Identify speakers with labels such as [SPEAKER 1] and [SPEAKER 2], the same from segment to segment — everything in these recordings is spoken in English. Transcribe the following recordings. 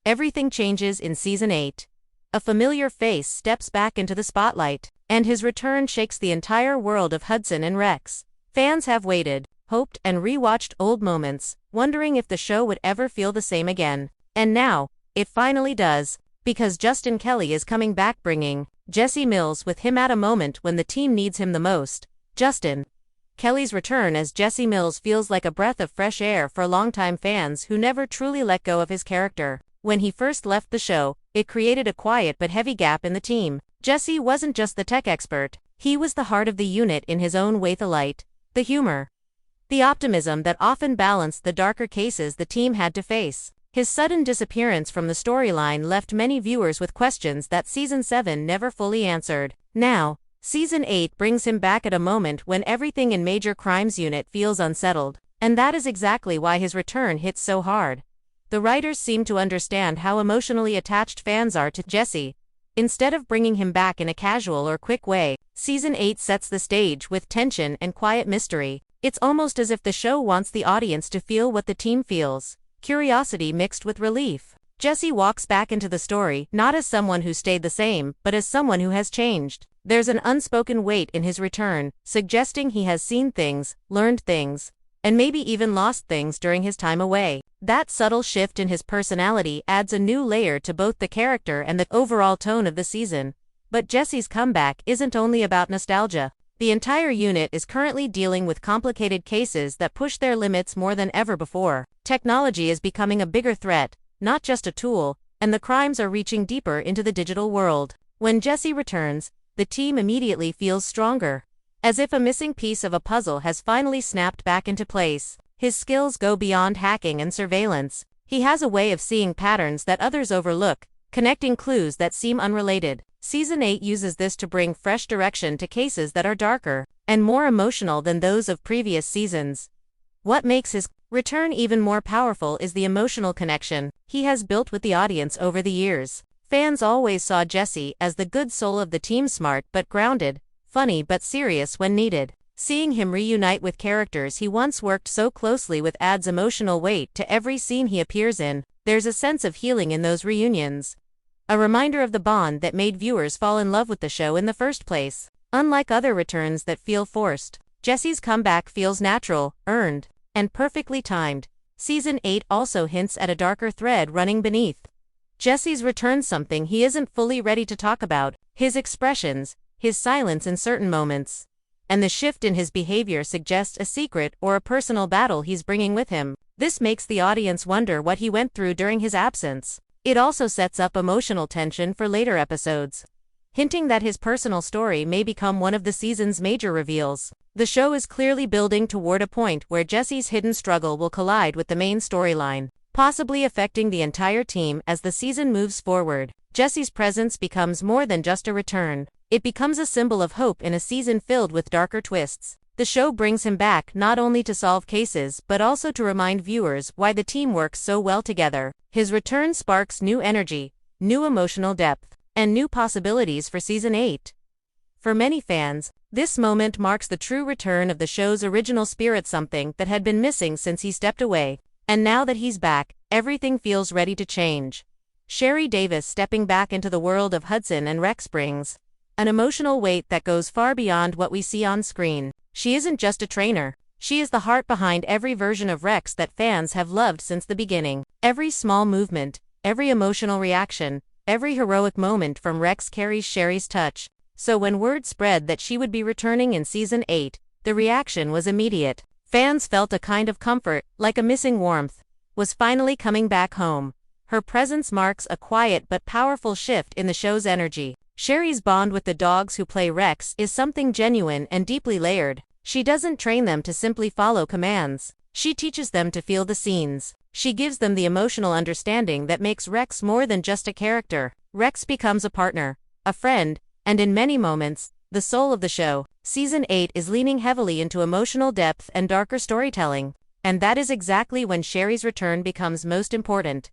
[SPEAKER 1] everything changes in Season 8. A familiar face steps back into the spotlight, and his return shakes the entire world of Hudson and Rex. Fans have waited, hoped, and re-watched old moments, wondering if the show would ever feel the same again. And now, it finally does, because Justin Kelly is coming back bringing Jesse Mills with him at a moment when the team needs him the most. Justin Kelly's return as Jesse Mills feels like a breath of fresh air for longtime fans who never truly let go of his character. When he first left the show, it created a quiet but heavy gap in the team. Jesse wasn't just the tech expert, he was the heart of the unit in his own way. The light, the humor, the optimism that often balanced the darker cases the team had to face. His sudden disappearance from the storyline left many viewers with questions that Season 7 never fully answered. Now, Season 8 brings him back at a moment when everything in Major Crimes Unit feels unsettled, and that is exactly why his return hits so hard. The writers seem to understand how emotionally attached fans are to Jesse. Instead of bringing him back in a casual or quick way, Season 8 sets the stage with tension and quiet mystery. It's almost as if the show wants the audience to feel what the team feels, curiosity mixed with relief. Jesse walks back into the story not as someone who stayed the same, but as someone who has changed. There's an unspoken weight in his return, suggesting he has seen things, learned things, and maybe even lost things during his time away. That subtle shift in his personality adds a new layer to both the character and the overall tone of the season. But Jesse's comeback isn't only about nostalgia. The entire unit is currently dealing with complicated cases that push their limits more than ever before. Technology is becoming a bigger threat, not just a tool, and the crimes are reaching deeper into the digital world. When Jesse returns, the team immediately feels stronger, as if a missing piece of a puzzle has finally snapped back into place. His skills go beyond hacking and surveillance. He has a way of seeing patterns that others overlook, connecting clues that seem unrelated. Season 8 uses this to bring fresh direction to cases that are darker and more emotional than those of previous seasons. What makes his return even more powerful is the emotional connection he has built with the audience over the years. Fans always saw Jesse as the good soul of the team, smart but grounded, funny but serious when needed. Seeing him reunite with characters he once worked so closely with adds emotional weight to every scene he appears in. There's a sense of healing in those reunions, a reminder of the bond that made viewers fall in love with the show in the first place. Unlike other returns that feel forced, Jesse's comeback feels natural, earned, and perfectly timed. Season 8 also hints at a darker thread running beneath Jesse's return, something he isn't fully ready to talk about: his expressions, his silence in certain moments, and the shift in his behavior suggests a secret or a personal battle he's bringing with him. This makes the audience wonder what he went through during his absence. It also sets up emotional tension for later episodes, hinting that his personal story may become one of the season's major reveals. The show is clearly building toward a point where Jesse's hidden struggle will collide with the main storyline, possibly affecting the entire team as the season moves forward. Jesse's presence becomes more than just a return. It becomes a symbol of hope in a season filled with darker twists. The show brings him back not only to solve cases but also to remind viewers why the team works so well together. His return sparks new energy, new emotional depth, and new possibilities for Season 8. For many fans, this moment marks the true return of the show's original spirit, something that had been missing since he stepped away. And now that he's back, everything feels ready to change. Sherri Davis stepping back into the world of Hudson and Rex brings an emotional weight that goes far beyond what we see on screen. She isn't just a trainer. She is the heart behind every version of Rex that fans have loved since the beginning. Every small movement, every emotional reaction, every heroic moment from Rex carries Sherri's touch. So when word spread that she would be returning in Season 8, the reaction was immediate. Fans felt a kind of comfort, like a missing warmth was finally coming back home. Her presence marks a quiet but powerful shift in the show's energy. Sherri's bond with the dogs who play Rex is something genuine and deeply layered. She doesn't train them to simply follow commands. She teaches them to feel the scenes. She gives them the emotional understanding that makes Rex more than just a character. Rex becomes a partner, a friend, and in many moments, the soul of the show. Season 8 is leaning heavily into emotional depth and darker storytelling, and that is exactly when Sherri's return becomes most important.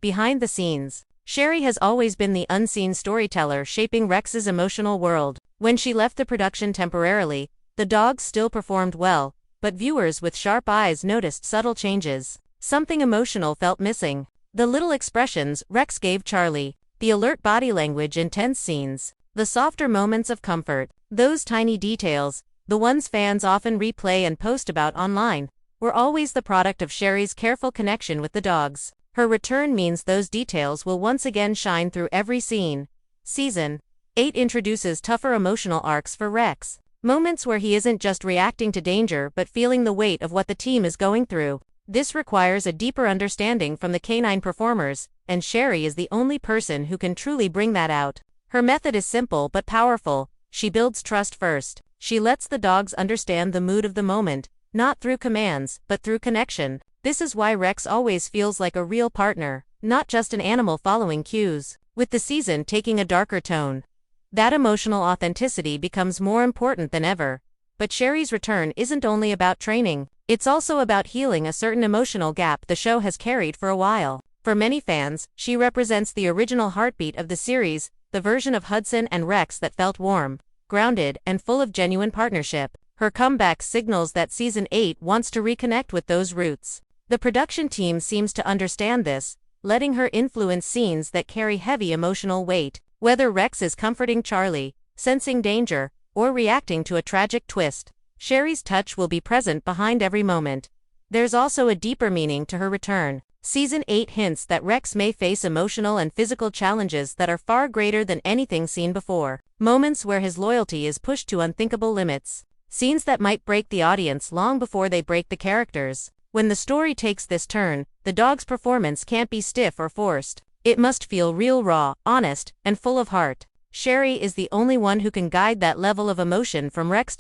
[SPEAKER 1] Behind the scenes, Sherri has always been the unseen storyteller shaping Rex's emotional world. When she left the production temporarily, the dogs still performed well, but viewers with sharp eyes noticed subtle changes. Something emotional felt missing. The little expressions Rex gave Charlie, the alert body language in tense scenes, the softer moments of comfort, those tiny details, the ones fans often replay and post about online, were always the product of Sherri's careful connection with the dogs. Her return means those details will once again shine through every scene. Season 8 introduces tougher emotional arcs for Rex. Moments where he isn't just reacting to danger but feeling the weight of what the team is going through. This requires a deeper understanding from the canine performers, and Sherri is the only person who can truly bring that out. Her method is simple but powerful. She builds trust first. She lets the dogs understand the mood of the moment, not through commands, but through connection. This is why Rex always feels like a real partner, not just an animal following cues. With the season taking a darker tone, that emotional authenticity becomes more important than ever. But Sherri's return isn't only about training, it's also about healing a certain emotional gap the show has carried for a while. For many fans, she represents the original heartbeat of the series, the version of Hudson and Rex that felt warm, grounded, and full of genuine partnership. Her comeback signals that Season 8 wants to reconnect with those roots. The production team seems to understand this, letting her influence scenes that carry heavy emotional weight. Whether Rex is comforting Charlie, sensing danger, or reacting to a tragic twist, Sherri's touch will be present behind every moment. There's also a deeper meaning to her return. Season 8 hints that Rex may face emotional and physical challenges that are far greater than anything seen before. Moments where his loyalty is pushed to unthinkable limits. Scenes that might break the audience long before they break the characters. When the story takes this turn, the dog's performance can't be stiff or forced. It must feel real, raw, honest, and full of heart. Sherri is the only one who can guide that level of emotion from Rex.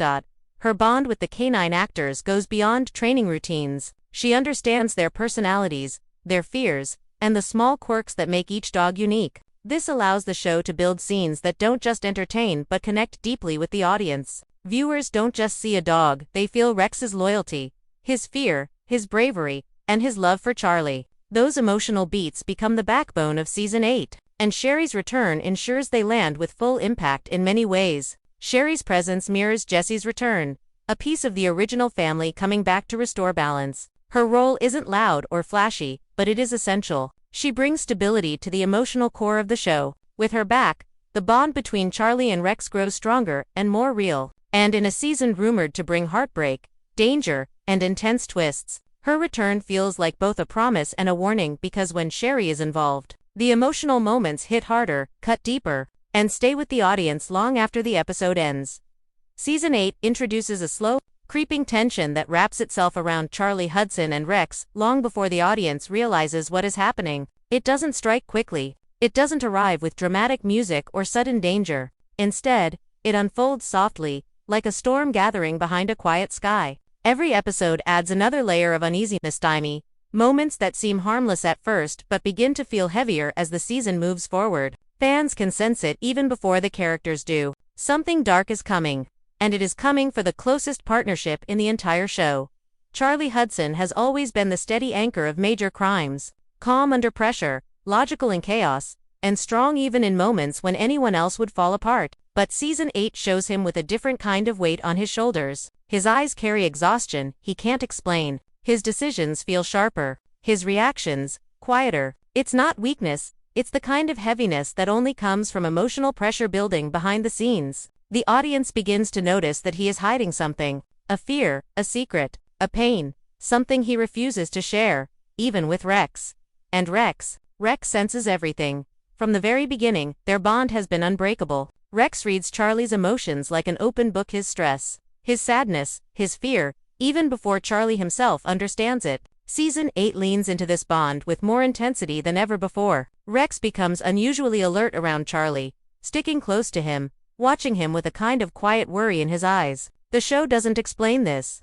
[SPEAKER 1] Her bond with the canine actors goes beyond training routines. She understands their personalities, their fears, and the small quirks that make each dog unique. This allows the show to build scenes that don't just entertain but connect deeply with the audience. Viewers don't just see a dog, they feel Rex's loyalty, his fear, his bravery, and his love for Charlie. Those emotional beats become the backbone of Season 8, and Sherri's return ensures they land with full impact in many ways. Sherri's presence mirrors Jesse's return, a piece of the original family coming back to restore balance. Her role isn't loud or flashy, but it is essential. She brings stability to the emotional core of the show. With her back, the bond between Charlie and Rex grows stronger and more real. And in a season rumored to bring heartbreak, danger, and intense twists, her return feels like both a promise and a warning, because when Sherri is involved, the emotional moments hit harder, cut deeper, and stay with the audience long after the episode ends. Season 8 introduces a slow, creeping tension that wraps itself around Charlie Hudson and Rex long before the audience realizes what is happening. It doesn't strike quickly. It doesn't arrive with dramatic music or sudden danger. Instead, it unfolds softly, like a storm gathering behind a quiet sky. Every episode adds another layer of uneasiness. Moments that seem harmless at first but begin to feel heavier as the season moves forward. Fans can sense it even before the characters do. Something dark is coming. And it is coming for the closest partnership in the entire show. Charlie Hudson has always been the steady anchor of major crimes, calm under pressure, logical in chaos, and strong even in moments when anyone else would fall apart. But Season 8 shows him with a different kind of weight on his shoulders. His eyes carry exhaustion he can't explain. His decisions feel sharper. His reactions, quieter. It's not weakness, it's the kind of heaviness that only comes from emotional pressure building behind the scenes. The audience begins to notice that he is hiding something, a fear, a secret, a pain, something he refuses to share, even with Rex. And Rex senses everything. From the very beginning, their bond has been unbreakable. Rex reads Charlie's emotions like an open book, his stress, his sadness, his fear, even before Charlie himself understands it. Season 8 leans into this bond with more intensity than ever before. Rex becomes unusually alert around Charlie, sticking close to him, watching him with a kind of quiet worry in his eyes. The show doesn't explain this.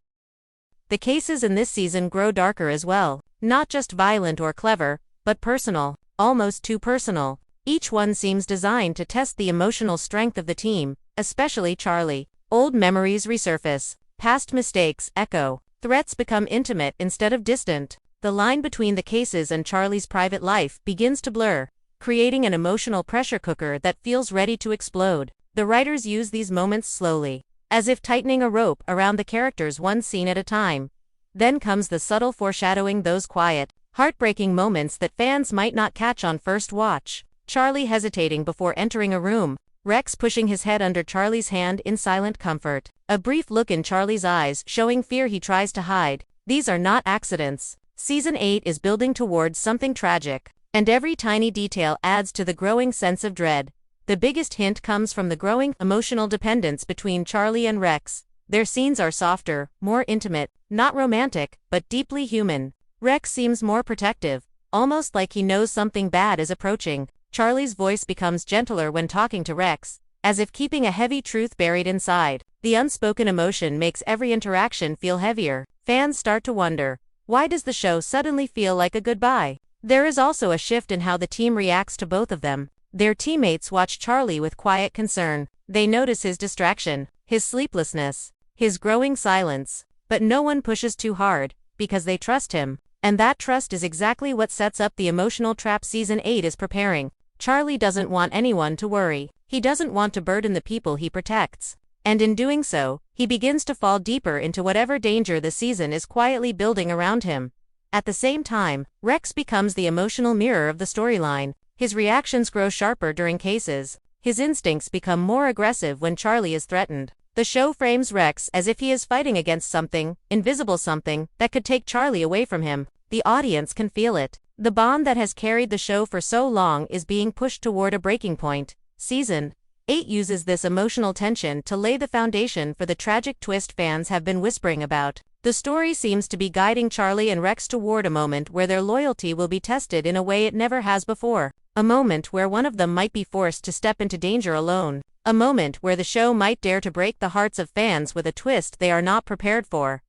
[SPEAKER 1] The cases in this season grow darker as well. Not just violent or clever, but personal, almost too personal. Each one seems designed to test the emotional strength of the team, especially Charlie. Old memories resurface, past mistakes echo, threats become intimate instead of distant. The line between the cases and Charlie's private life begins to blur, creating an emotional pressure cooker that feels ready to explode. The writers use these moments slowly, as if tightening a rope around the characters one scene at a time. Then comes the subtle foreshadowing, those quiet, Heartbreaking moments that fans might not catch on first watch. Charlie hesitating before entering a room. Rex pushing his head under Charlie's hand in silent comfort. A brief look in Charlie's eyes showing fear he tries to hide. These are not accidents. Season 8 is building towards something tragic. And every tiny detail adds to the growing sense of dread. The biggest hint comes from the growing emotional dependence between Charlie and Rex. Their scenes are softer, more intimate, not romantic, but deeply human. Rex seems more protective, almost like he knows something bad is approaching. Charlie's voice becomes gentler when talking to Rex, as if keeping a heavy truth buried inside. The unspoken emotion makes every interaction feel heavier. Fans start to wonder, why does the show suddenly feel like a goodbye? There is also a shift in how the team reacts to both of them. Their teammates watch Charlie with quiet concern. They notice his distraction, his sleeplessness, his growing silence. But no one pushes too hard, because they trust him. And that trust is exactly what sets up the emotional trap Season 8 is preparing. Charlie doesn't want anyone to worry. He doesn't want to burden the people he protects. And in doing so, he begins to fall deeper into whatever danger the season is quietly building around him. At the same time, Rex becomes the emotional mirror of the storyline. His reactions grow sharper during cases. His instincts become more aggressive when Charlie is threatened. The show frames Rex as if he is fighting against something, invisible something, that could take Charlie away from him. The audience can feel it. The bond that has carried the show for so long is being pushed toward a breaking point. Season 8 uses this emotional tension to lay the foundation for the tragic twist fans have been whispering about. The story seems to be guiding Charlie and Rex toward a moment where their loyalty will be tested in a way it never has before. A moment where one of them might be forced to step into danger alone. A moment where the show might dare to break the hearts of fans with a twist they are not prepared for.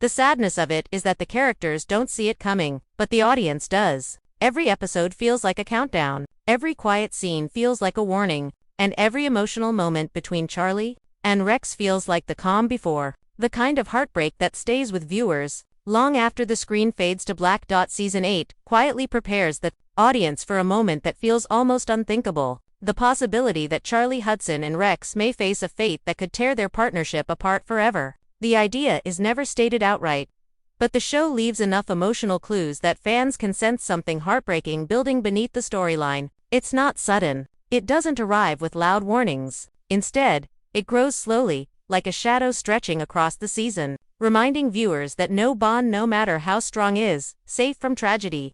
[SPEAKER 1] The sadness of it is that the characters don't see it coming, but the audience does. Every episode feels like a countdown. Every quiet scene feels like a warning. And every emotional moment between Charlie and Rex feels like the calm before. The kind of heartbreak that stays with viewers long after the screen fades to black. Season 8 quietly prepares the audience for a moment that feels almost unthinkable. The possibility that Charlie Hudson and Rex may face a fate that could tear their partnership apart forever. The idea is never stated outright, but the show leaves enough emotional clues that fans can sense something heartbreaking building beneath the storyline. It's not sudden. It doesn't arrive with loud warnings. Instead, it grows slowly, like a shadow stretching across the season, reminding viewers that no bond, no matter how strong, is safe from tragedy.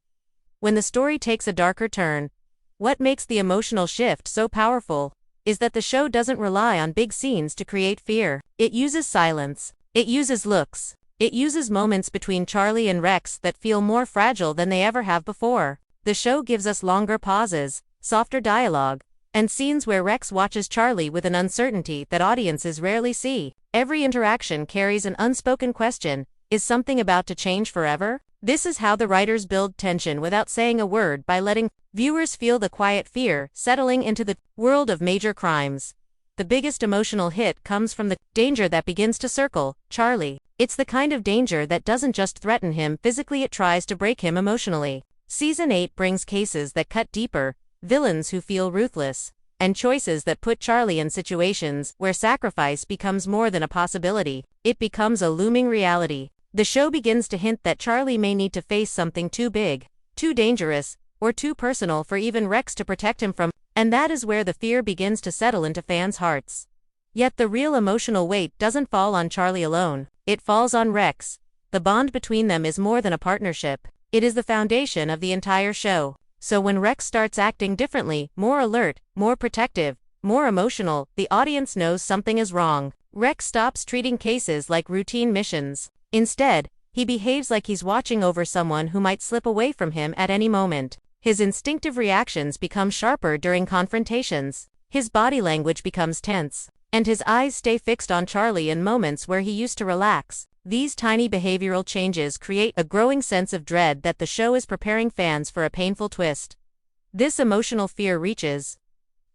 [SPEAKER 1] When the story takes a darker turn, what makes the emotional shift so powerful is that the show doesn't rely on big scenes to create fear. It uses silence. It uses looks. It uses moments between Charlie and Rex that feel more fragile than they ever have before. The show gives us longer pauses, softer dialogue, and scenes where Rex watches Charlie with an uncertainty that audiences rarely see. Every interaction carries an unspoken question: is something about to change forever? This is how the writers build tension without saying a word, by letting viewers feel the quiet fear settling into the world of major crimes. The biggest emotional hit comes from the danger that begins to circle Charlie. It's the kind of danger that doesn't just threaten him physically, it tries to break him emotionally. Season 8 brings cases that cut deeper, villains who feel ruthless, and choices that put Charlie in situations where sacrifice becomes more than a possibility. It becomes a looming reality. The show begins to hint that Charlie may need to face something too big, too dangerous, or too personal for even Rex to protect him from, and that is where the fear begins to settle into fans' hearts. Yet the real emotional weight doesn't fall on Charlie alone. It falls on Rex. The bond between them is more than a partnership. It is the foundation of the entire show. So when Rex starts acting differently, more alert, more protective, more emotional, the audience knows something is wrong. Rex stops treating cases like routine missions. Instead, he behaves like he's watching over someone who might slip away from him at any moment. His instinctive reactions become sharper during confrontations. His body language becomes tense, and his eyes stay fixed on Charlie in moments where he used to relax. These tiny behavioral changes create a growing sense of dread that the show is preparing fans for a painful twist. This emotional fear reaches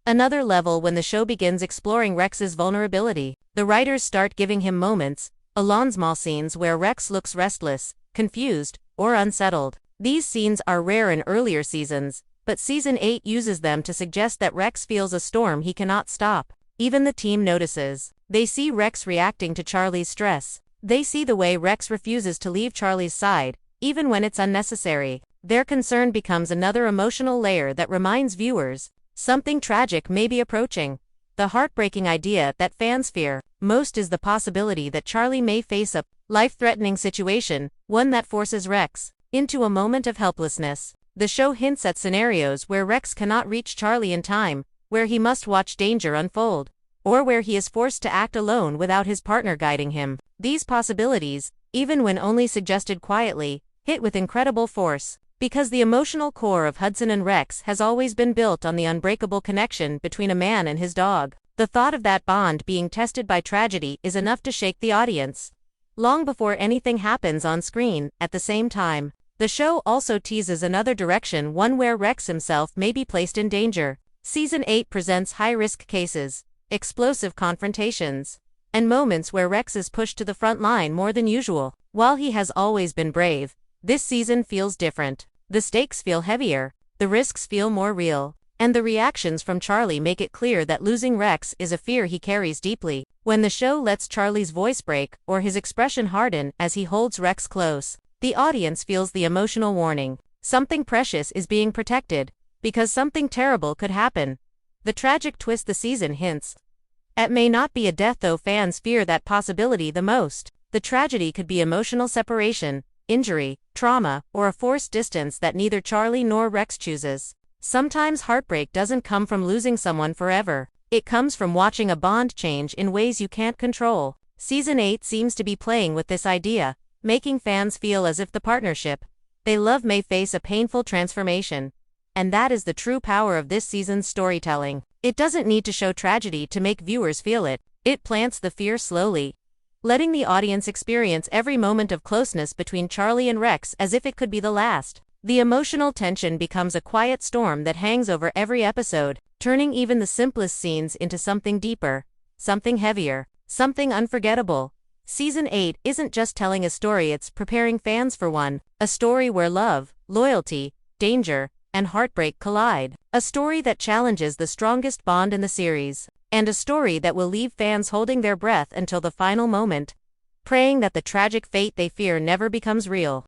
[SPEAKER 1] another level when the show begins exploring Rex's vulnerability. The writers start giving him moments, small scenes where Rex looks restless, confused, or unsettled. These scenes are rare in earlier seasons, but Season 8 uses them to suggest that Rex feels a storm he cannot stop. Even the team notices. They see Rex reacting to Charlie's stress. They see the way Rex refuses to leave Charlie's side, even when it's unnecessary. their concern becomes another emotional layer that reminds viewers something tragic may be approaching. The heartbreaking idea that fans fear most is the possibility that Charlie may face a life-threatening situation, one that forces Rex into a moment of helplessness. The show hints at scenarios where Rex cannot reach Charlie in time, where he must watch danger unfold, or where he is forced to act alone without his partner guiding him. These possibilities, even when only suggested quietly, hit with incredible force, because the emotional core of Hudson and Rex has always been built on the unbreakable connection between a man and his dog. The thought of that bond being tested by tragedy is enough to shake the audience, long before anything happens on screen. At the same time, the show also teases another direction, one where Rex himself may be placed in danger. Season 8 presents high-risk cases, explosive confrontations, and moments where Rex is pushed to the front line more than usual. While he has always been brave, this season feels different. The stakes feel heavier, the risks feel more real, and the reactions from Charlie make it clear that losing Rex is a fear he carries deeply. When the show lets Charlie's voice break or his expression harden as he holds Rex close, the audience feels the emotional warning. Something precious is being protected, because something terrible could happen. The tragic twist the season hints at may not be a death, though fans fear that possibility the most. The tragedy could be emotional separation, injury, trauma, or a forced distance that neither Charlie nor Rex chooses. Sometimes heartbreak doesn't come from losing someone forever. It comes from watching a bond change in ways you can't control. Season 8 seems to be playing with this idea, making fans feel as if the partnership they love may face a painful transformation. And that is the true power of this season's storytelling. It doesn't need to show tragedy to make viewers feel it. It plants the fear slowly, letting the audience experience every moment of closeness between Charlie and Rex as if it could be the last. The emotional tension becomes a quiet storm that hangs over every episode, turning even the simplest scenes into something deeper, something heavier, something unforgettable. Season 8 isn't just telling a story, it's preparing fans for one. A story where love, loyalty, danger, and heartbreak collide. A story that challenges the strongest bond in the series. And a story that will leave fans holding their breath until the final moment, praying that the tragic fate they fear never becomes real.